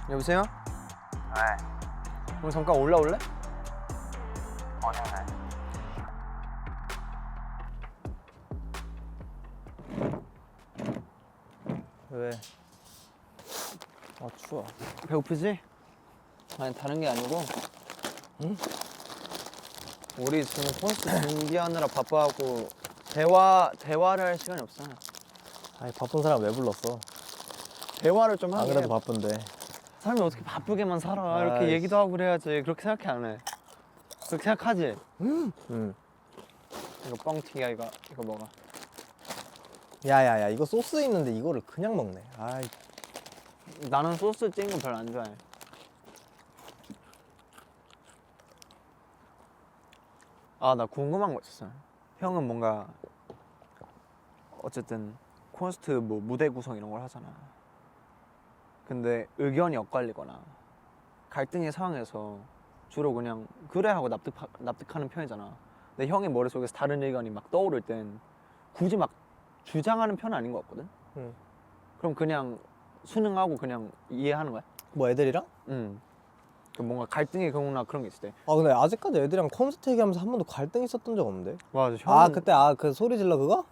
여보세요? 왜? 오늘 잠깐 올라올래? 어디네? 왜? 아 추워. 배고프지? 아니 다른 게 아니고. 응? 우리 지금 콘서트 준비하느라 바빠갖고 대화를 할 시간이 없어. 아니 바쁜 사람 왜 불렀어? 대화를 좀 안 하게. 그래도 바쁜데. 사람이 어떻게 바쁘게만 살아? 이렇게 아이씨. 얘기도 하고 그래야지. 그렇게 생각해 안 해? 그렇게 생각하지? 응. 이거 뻥튀기야 이거 먹어. 야야야 이거 소스 있는데 이거를 그냥 먹네. 아이. 나는 소스 찍은 거 별로 안 좋아해. 아, 나 궁금한 거 있었어. 형은 뭔가 어쨌든 콘서트 뭐 무대 구성 이런 걸 하잖아. 근데 의견이 엇갈리거나 갈등의 상황에서 주로 그냥 그래 하고 납득하는 편이잖아. 근데 형의 머릿속에서 다른 의견이 막 떠오를 땐 굳이 막 주장하는 편은 아닌 것 같거든. 응. 그럼 그냥 순응하고 그냥 이해하는 거야? 뭐 애들이랑? 응. 그 뭔가 갈등의 경우나 그런 게 있을 때. 아 근데 아직까지 애들이랑 콘서트 얘기하면서 한 번도 갈등 있었던 적 없는데? 맞아. 아 그때 그 소리 질러 그거?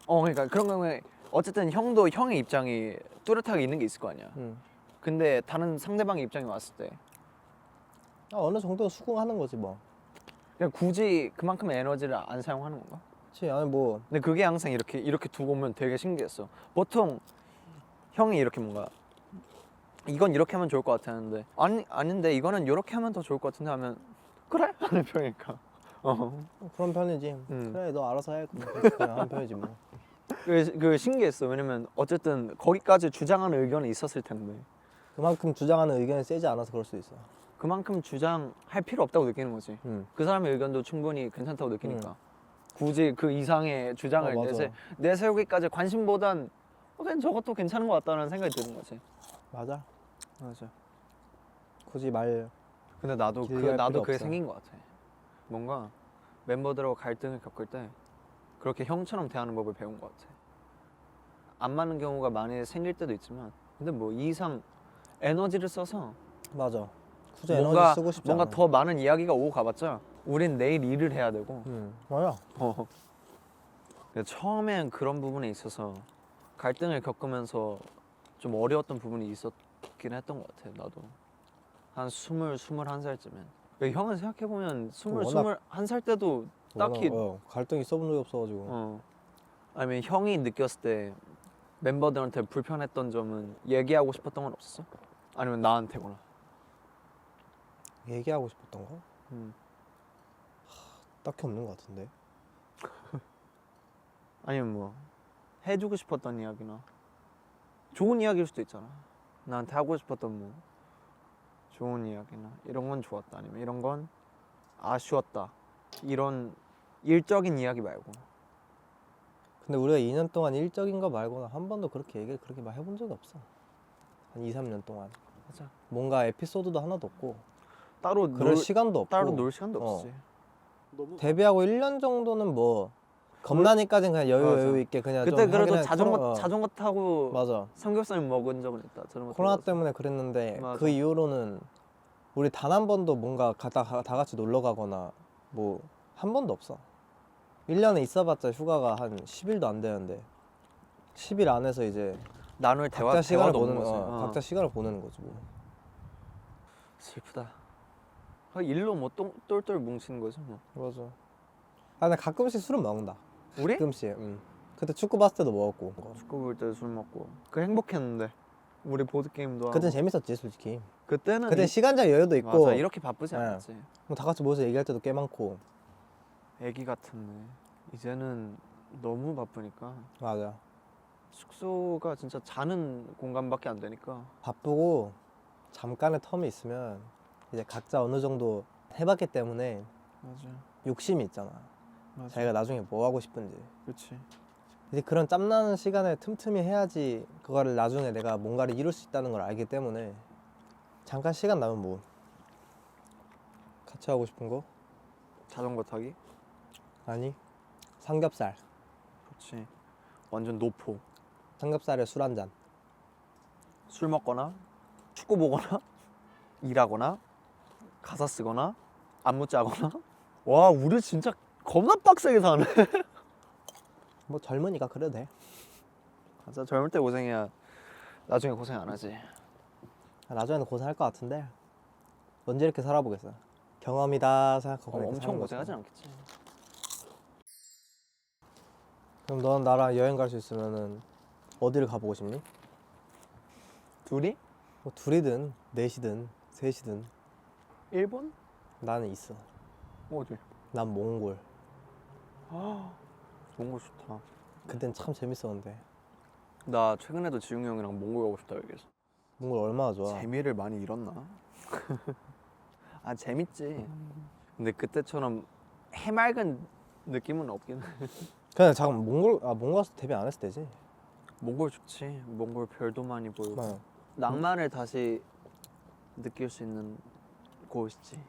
그러니까 그런 경우에 어쨌든 형도 형의 입장이 뚜렷하게 있는 게 있을 거 아니야. 응. 근데 다른 상대방의 입장이 왔을 때 아 어느 정도 수긍하는 거지 뭐. 그냥 굳이 그만큼의 에너지를 안 사용하는 건가? 그치 아니 뭐. 근데 그게 항상 이렇게 두고 오면 되게 신기했어. 보통 형이 이렇게 뭔가 이건 이렇게 하면 좋을 것 같아 하는데 아닌데 이거는 이렇게 하면 더 좋을 것 같은데 하면 그래? 하는 편이니까. 그런 편이지. 그래 너 알아서 해. 그냥 한 편이지 뭐. 그 신기했어. 왜냐면 어쨌든 거기까지 주장하는 의견이 있었을 텐데 그만큼 주장하는 의견이 세지 않아서 그럴 수도 있어. 그만큼 주장할 필요 없다고 느끼는 거지. 응. 그 사람의 의견도 충분히 괜찮다고 느끼니까 굳이 그 이상의 주장을 맞아. 내세우기까지 관심보단 그냥 저것도 괜찮은 것 같다는 생각이 드는 거지. 맞아. 맞아. 굳이 말. 근데 나도 길게 할 필요 그게 없어. 생긴 것 같아. 뭔가 멤버들하고 갈등을 겪을 때 그렇게 형처럼 대하는 법을 배운 것 같아. 안 맞는 경우가 많이 생길 때도 있지만 근데 뭐 이 이상 에너지를 써서 맞아. 굳이 에너지 쓰고 싶지 뭔가 않아. 더 많은 이야기가 오고 가봤자 우린 내일 일을 해야 되고 맞아. 근데 처음엔 그런 부분에 있어서 갈등을 겪으면서 좀 어려웠던 부분이 있었긴 했던 것 같아. 나도 한 21살쯤엔 형은 생각해보면 워낙- 21살 때도 딱히 갈등 있어본 적이 없어가지고. 아니면 형이 느꼈을 때 멤버들한테 불편했던 점은 얘기하고 싶었던 건 없었어? 아니면 나한테거나. 얘기하고 싶었던 거? 음. 딱히 없는 것 같은데. 아니면 뭐 해주고 싶었던 이야기나 좋은 이야기일 수도 있잖아. 나한테 하고 싶었던 뭐 좋은 이야기나 이런 건 좋았다 아니면 이런 건 아쉬웠다 이런 일적인 이야기 말고. 근데 우리가 2년 동안 일적인 거 말고는 한 번도 그렇게 얘기를 그렇게 막 해본 적이 없어. 한 2, 3년 동안. 맞아. 뭔가 에피소드도 하나도 없고 따로 그럴 시간도 없고 따로 놀 시간도 없었지. 데뷔하고 1년 정도는 뭐 겁나니까진 그냥 맞아. 여유 있게 그냥 그때 좀 그래도 하긴 자전거 타고 맞아. 삼겹살 먹은 적은 있다. 자전거 코로나 타고 때문에 그랬는데 맞아. 그 이후로는 우리 단 한 번도 뭔가 다 같이 놀러 가거나 뭐 한 번도 없어. 1년에 있어봤자 휴가가 한 10일도 안 되는데 10일 안에서 이제 나눌 각자 시간을 대화도 없는 보는 거지. 각자 시간을 보내는 거지 뭐. 슬프다. 일로 뭐 똘똘 뭉치는 거지 뭐. 맞아. 아 근데 가끔씩 술은 먹는다. 우리? 가끔씩. 그때 축구 봤을 때도 먹었고. 축구 볼 때 술 먹고 그 행복했는데 우리 보드 게임도 하고 그땐 재밌었지 솔직히. 그때는 그때 시간적 여유도 있고. 맞아 이렇게 바쁘지 네. 않았지. 뭐 다 같이 모여서 얘기할 때도 꽤 많고. 애기 같은데 이제는 너무 바쁘니까 맞아. 숙소가 진짜 자는 공간밖에 안 되니까 바쁘고 잠깐의 텀이 있으면 이제 각자 어느 정도 해봤기 때문에 맞아 욕심이 있잖아. 맞아 자기가 나중에 뭐 하고 싶은지. 그렇지. 이제 그런 짬나는 시간에 틈틈이 해야지 그거를 나중에 내가 뭔가를 이룰 수 있다는 걸 알기 때문에 잠깐 시간 나면 뭐 같이 하고 싶은 거? 자전거 타기? 아니 삼겹살. 그렇지. 완전 노포. 삼겹살에 술 한 잔. 술 먹거나 축구 축구 보거나 일하거나 가사 쓰거나 안무 짜거나. 와 우리 진짜 겁나 빡세게 사네. 뭐 젊으니까 그래도 돼. 맞아, 젊을 때 고생해야 나중에 고생 안 하지. 나중에는 고생할 것 같은데 언제 이렇게 살아보겠어. 경험이다 생각하고 이렇게 엄청 사는 거지. 고생하진 않겠지. 그럼 넌 나랑 여행 갈 수 있으면은 어디를 가보고 싶니? 둘이? 뭐 둘이든 넷이든 셋이든. 일본? 나는 있어. 어디? 난 몽골. 좋은 거 좋다. 그땐 참 재밌었는데. 나 최근에도 지웅이 형이랑 몽골 가고 싶다 얘기했어. 몽골 얼마나 좋아. 재미를 많이 잃었나? 아 재밌지. 근데 그때처럼 해맑은 느낌은 없긴 해. 그냥 잠깐 몽골 가서 데뷔 안 했을 때지. 몽골 좋지. 몽골 별도 많이 보이고 어. 낭만을 다시 느낄 수 있는 곳이지.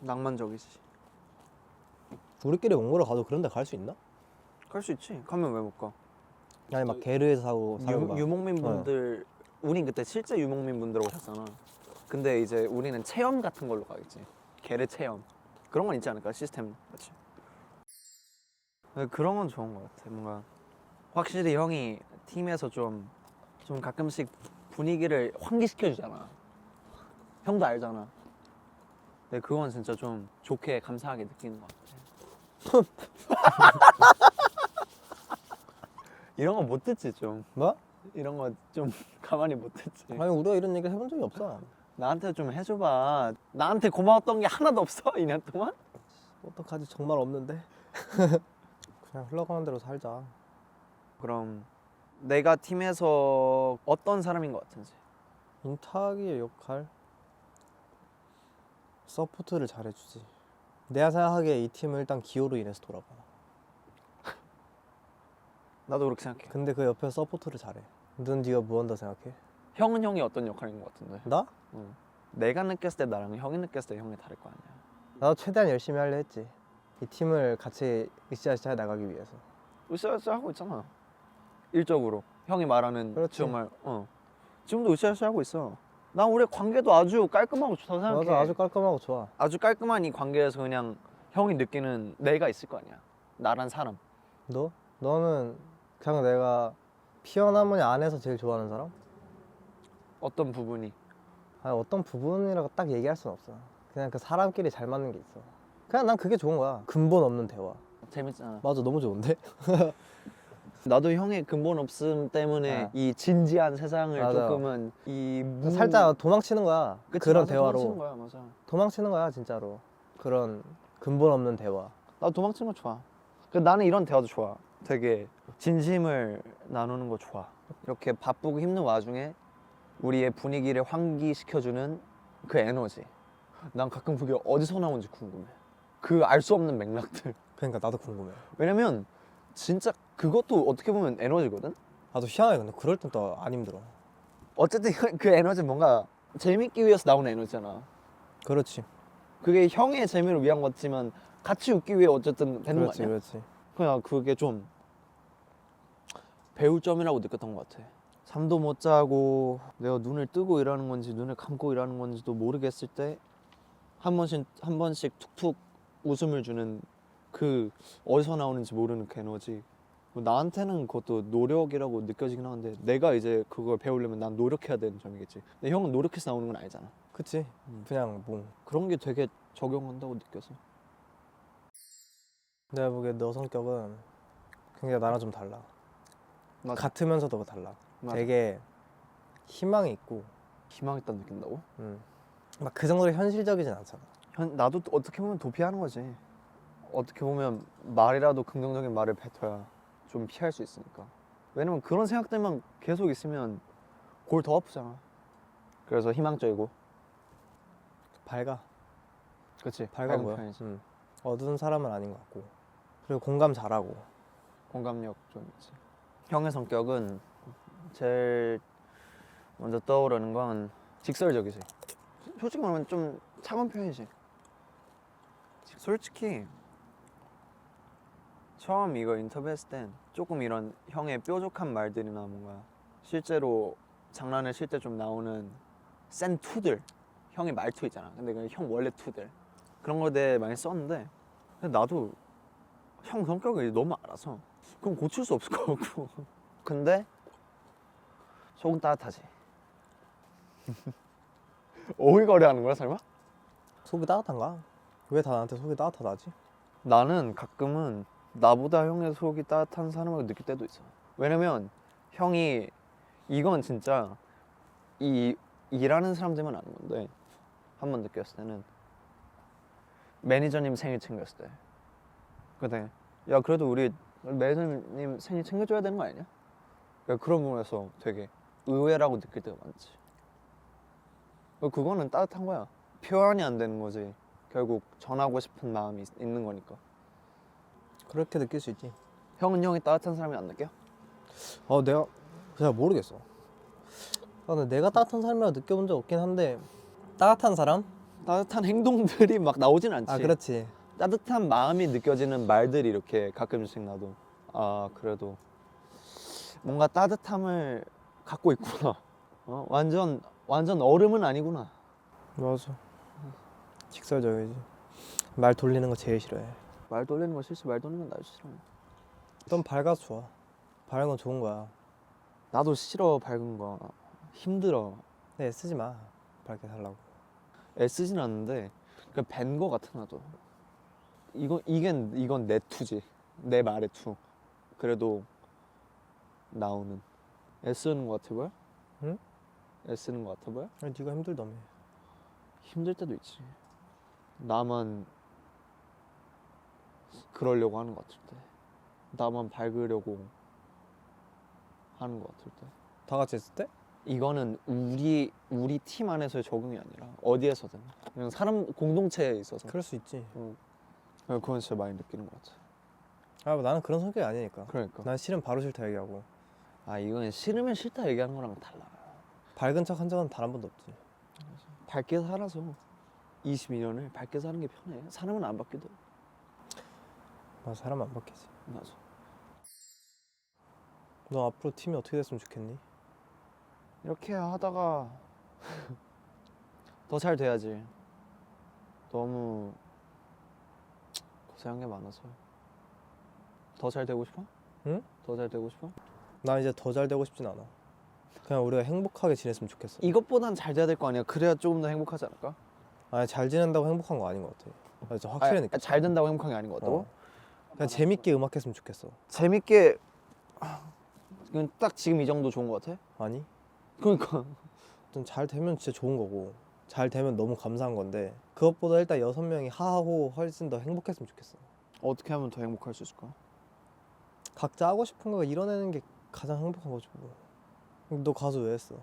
낭만적이지. 우리끼리 몽골을 가도 그런 데 갈 수 있나? 갈 수 있지. 가면 왜 못 가? 아니 막 게르에서 사고 살던가. 유목민 분들 우린 그때 실제 유목민 분들하고 잤잖아. 근데 이제 우리는 체험 같은 걸로 가겠지. 게르 체험 그런 건 있지 않을까? 시스템 같이. 그런 건 좋은 것 같아. 뭔가 확실히 형이 팀에서 좀 가끔씩 분위기를 환기시켜 주잖아. 형도 알잖아. 근데 그건 진짜 좀 좋게 감사하게 느끼는 것 같아. 이런 거 못 듣지 좀. 뭐? 이런 거 좀 가만히 못 듣지. 아니 우리가 이런 얘기를 해본 적이 없어. 나한테 좀 해줘봐. 나한테 고마웠던 게 하나도 없어 2년 동안? 어떡하지 정말 없는데. 그냥 흘러가는 대로 살자. 그럼 내가 팀에서 어떤 사람인 것 같은지. 인타기의 역할? 서포트를 잘해주지. 내가 생각하기에 이 팀은 일단 기호로 인해서 돌아가. 나도 그렇게 생각해. 근데 그 옆에 서포트를 잘해. 넌 네가 뭐 한다 생각해? 형은 형이 어떤 역할인 것 같은데. 나? 응. 내가 느꼈을 때 나랑 형이 느꼈을 때 형이 다를 거 아니야. 나도 최대한 열심히 하려 했지. 이 팀을 같이 으쌰으쌰 해 나가기 위해서. 으쌰으쌰 하고 있잖아. 일적으로 형이 말하는 그렇지. 정말 지금도 으쌰으쌰 하고 있어. 난 우리 관계도 아주 깔끔하고 좋다고 생각해. 맞아, 아주 깔끔하고 좋아. 아주 깔끔한 이 관계에서 그냥 형이 느끼는 내가 있을 거 아니야. 나란 사람. 너? 너는 그냥 내가 피어나무니 안에서 제일 좋아하는 사람? 어떤 부분이? 아니 어떤 부분이라고 딱 얘기할 순 없어. 그냥 그 사람끼리 잘 맞는 게 있어. 그냥 난 그게 좋은 거야. 근본 없는 대화. 재밌잖아. 맞아, 너무 좋은데? 나도 형의 근본 없음 때문에 이 진지한 세상을 맞아. 조금은 살짝 도망치는 거야. 그치, 그런 맞아, 대화로. 도망치는 거야, 맞아. 도망치는 거야, 진짜로. 그런 근본 없는 대화. 나도 도망치는 거 좋아. 나는 이런 대화도 좋아. 되게 진심을 나누는 거 좋아. 이렇게 바쁘고 힘든 와중에 우리의 분위기를 환기시켜주는 그 에너지. 난 가끔 그게 어디서 나오는지 궁금해. 그 알 수 없는 맥락들. 그러니까 나도 궁금해. 왜냐면 진짜 그것도 어떻게 보면 에너지거든? 나도 희한해. 근데 그럴 땐 또 안 힘들어. 어쨌든 그 에너지는 뭔가 재밌기 위해서 나오는 에너지잖아. 그렇지. 그게 형의 재미를 위한 거지만 같이 웃기 위해 어쨌든 되는 그렇지, 거 아니야? 그렇지. 그냥 그게 좀 배울 점이라고 느꼈던 것 같아. 잠도 못 자고 내가 눈을 뜨고 일하는 건지 눈을 감고 일하는 건지도 모르겠을 때 한 번씩 툭툭 웃음을 주는 그 어디서 나오는지 모르는 그 에너지. 뭐 나한테는 그것도 노력이라고 느껴지긴 하는데 내가 이제 그걸 배우려면 난 노력해야 되는 점이겠지. 근데 형은 노력해서 나오는 건 아니잖아. 그치. 그냥 뭐. 그런 게 되게 적용한다고 느껴서. 내가 보기에 너 성격은 굉장히 나랑 좀 달라. 맞아. 같으면서도 달라. 맞아. 되게 희망이 있고. 희망 있다 느낀다고? 막 그 정도로 현실적이진 않잖아. 나도 어떻게 보면 도피하는 거지. 어떻게 보면 말이라도 긍정적인 말을 뱉어야 좀 피할 수 있으니까. 왜냐면 그런 생각들만 계속 있으면 골 더 아프잖아. 그래서 희망적이고. 밝아. 그렇지. 밝아 보여. 편이지. 어두운 사람은 아닌 것 같고. 그리고 공감 잘하고. 공감력 좀 있지. 형의 성격은 제일 먼저 떠오르는 건 직설적이지. 솔직히 말하면 좀 차가운 편이지. 솔직히 처음 이거 인터뷰했을 땐 조금 이런 형의 뾰족한 말들이나 뭔가 실제로 장난을 칠 때 좀 나오는 센 투들 형의 말투 있잖아. 근데 그 형 원래 투들 그런 거에 많이 썼는데 근데 나도 형 성격을 너무 알아서 그럼 고칠 수 없을 것 같고 근데 속은 따뜻하지. 오글거려 하는 거야 설마? 속이 따뜻한가? 왜 다 나한테 속이 따뜻하다지? 나는 가끔은 나보다 형의 속이 따뜻한 사람을 느낄 때도 있어. 왜냐면 형이 이건 진짜 이 일하는 사람들만 아는 건데 한 번 느꼈을 때는 매니저님 생일 챙겼을 때 근데 야 그래도 우리 매니저님 생일 챙겨줘야 되는 거 아니냐? 야, 그런 부분에서 되게 의외라고 느낄 때가 많지. 그거는 따뜻한 거야. 표현이 안 되는 거지. 결국 전하고 싶은 마음이 있는 거니까. 그렇게 느낄 수 있지. 형은 형이 따뜻한 사람이 안 느껴? 내가 잘 모르겠어. 근데 내가 따뜻한 사람이라고 느껴본 적 없긴 한데 따뜻한 사람? 따뜻한 행동들이 막 나오진 않지. 아 그렇지. 따뜻한 마음이 느껴지는 말들이 이렇게 가끔씩 나도 아 그래도 뭔가 따뜻함을 갖고 있구나. 완전 얼음은 아니구나. 맞아. 직설적이지. 말 돌리는 거 제일 싫어해. 말 돌리는 거 싫지. 말 돌리는 건 나도 싫어. 넌 밝아서 좋아. 밝은 건 좋은 거야. 나도 싫어 밝은 거. 힘들어. 근데 애쓰지 마. 밝게 살라고. 애쓰진 않는데 그냥 밴거 같아 나도. 이건 내 투지. 내 말의 투. 그래도 나오는 애쓰는 거 같아 보여? 응? 애쓰는 거 같아 보여? 아니, 네가 힘들다며. 힘들 때도 있지. 나만 그러려고 하는 것 같을 때, 나만 밝으려고 하는 것 같을 때. 다 같이 했을 때? 이거는 우리 팀 안에서의 적응이 아니라 어디에서든 그냥 사람 공동체에 있어서. 그럴 수 있지. 그건 진짜 많이 느끼는 것 같아. 뭐 나는 그런 성격이 아니니까. 그러니까. 난 싫으면 바로 싫다 얘기하고. 이건 싫으면 싫다 얘기하는 거랑 달라. 밝은 척 한 적은 단 한 번도 없지. 밝게 살아서 22년을 밝게 사는 게 편해. 사람은 안 바뀌도. 맞아, 사람 안 바뀌지. 맞아. 너 앞으로 팀이 어떻게 됐으면 좋겠니? 이렇게 하다가 더 잘 돼야지. 너무 고생한 게 많아서. 더 잘 되고 싶어? 응? 더 잘 되고 싶어? 난 이제 더 잘 되고 싶진 않아. 그냥 우리가 행복하게 지냈으면 좋겠어. 이것보단 잘 돼야 될 거 아니야. 그래야 조금 더 행복하지 않을까? 아니, 잘 지낸다고 행복한 거 아닌 것 같아. 나 진짜 확실히 느껴. 잘 된다고 행복한 게 아닌 것 같다고? 그냥 재밌게 음악했으면 좋겠어. 재밌게 그냥 딱 지금 이 정도 좋은 것 같아? 아니? 그러니까 좀 잘 되면 진짜 좋은 거고 잘 되면 너무 감사한 건데 그것보다 일단 6명이 하하호 훨씬 더 행복했으면 좋겠어. 어떻게 하면 더 행복할 수 있을까? 각자 하고 싶은 거 이뤄내는 게 가장 행복한 거지 뭐. 너 가수 왜 했어?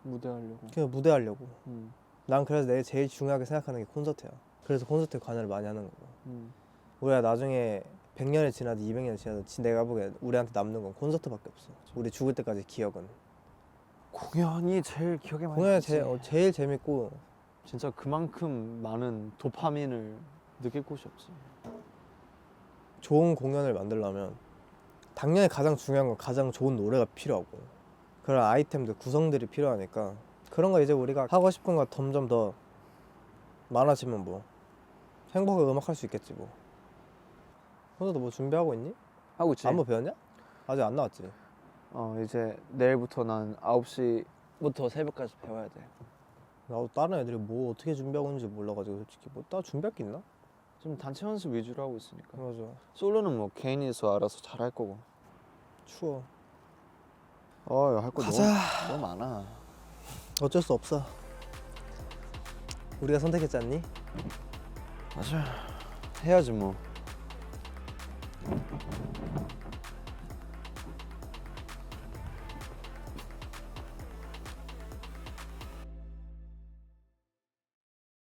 무대 하려고. 그냥 무대 하려고. 음. 난 그래서 내가 제일 중요하게 생각하는 게 콘서트야. 그래서 콘서트에 관여를 많이 하는 거고. 음. 우리가 나중에 100년이 지나도 200년이 지나도 내가 보기엔 우리한테 남는 건 콘서트밖에 없어. 우리 죽을 때까지 기억은. 공연이 제일 기억에 많이 공연이 남지. 제일 재밌고 진짜 그만큼 많은 도파민을 느낄 곳이 없지. 좋은 공연을 만들려면 당연히 가장 중요한 건 가장 좋은 노래가 필요하고 그런 아이템들 구성들이 필요하니까 그런 거 이제 우리가 하고 싶은 거 점점 더 많아지면 뭐 행복하게 음악할 수 있겠지 뭐. 혼자도 뭐 준비하고 있니? 하고 있지. 안무 배웠냐? 아직 안 나왔지? 이제 내일부터 난 9시부터 새벽까지 배워야 돼. 나도 다른 애들이 뭐 어떻게 준비하고 있는지 몰라가지고 솔직히 뭐 따로 준비할 게 있나? 좀 단체 연습 위주로 하고 있으니까. 맞아. 솔로는 뭐 개인이서 알아서 잘할 거고. 추워. 할 거 가자. 너무 많아. 어쩔 수 없어. 우리가 선택했지 않니? 맞아. 해야지 뭐.